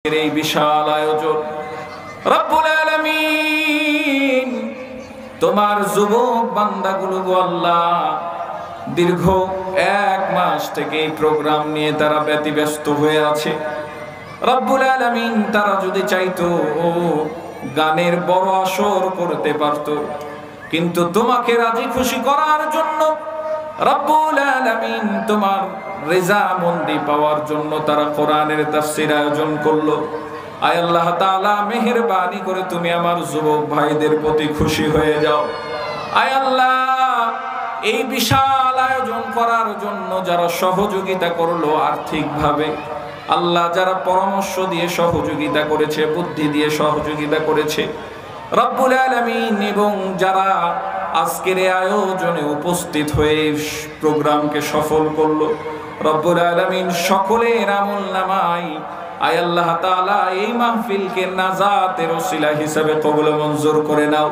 এই বিশাল আয়োজন রব্বুল আলামিন তোমার যুবক বান্দাগুলো গো আল্লাহ দীর্ঘ 1 মাস থেকে এই প্রোগ্রাম নিয়ে তারা ব্যতিব্যস্ত হয়ে আছে। রব্বুল আলামিন তারা যদি চাইতো গানের বড় আসর করতে পারতো, কিন্তু তোমাকে রাজি খুশি করার জন্য রব্বুল আলামিন তোমার রেজামন্দি পাওয়ার জন্য তারা কোরআনের তাফসীর আয়োজন করলো। আয় আল্লাহ তাআলা মেহেরবানি করে তুমি আমার যুবক ভাইদের প্রতি খুশি হয়ে যাও। আয় আল্লাহ এই বিশাল আয়োজন করার জন্য যারা সহযোগিতা করলো আর্থিকভাবে, আল্লাহ যারা পরামর্শ দিয়ে সহযোগিতা করেছে, বুদ্ধি দিয়ে সহযোগিতা করেছে রব্বুল আলামিন, এবং যারা আজকের এই আয়োজনে উপস্থিত হয়ে প্রোগ্রামকে সফল করলো রব্বুল আলামিন সকলের আমলনামায় আয় আল্লাহ তাআলা এই মাহফিলকে নাজাতের ওসিলা হিসেবে কবুল মঞ্জুর করে নাও।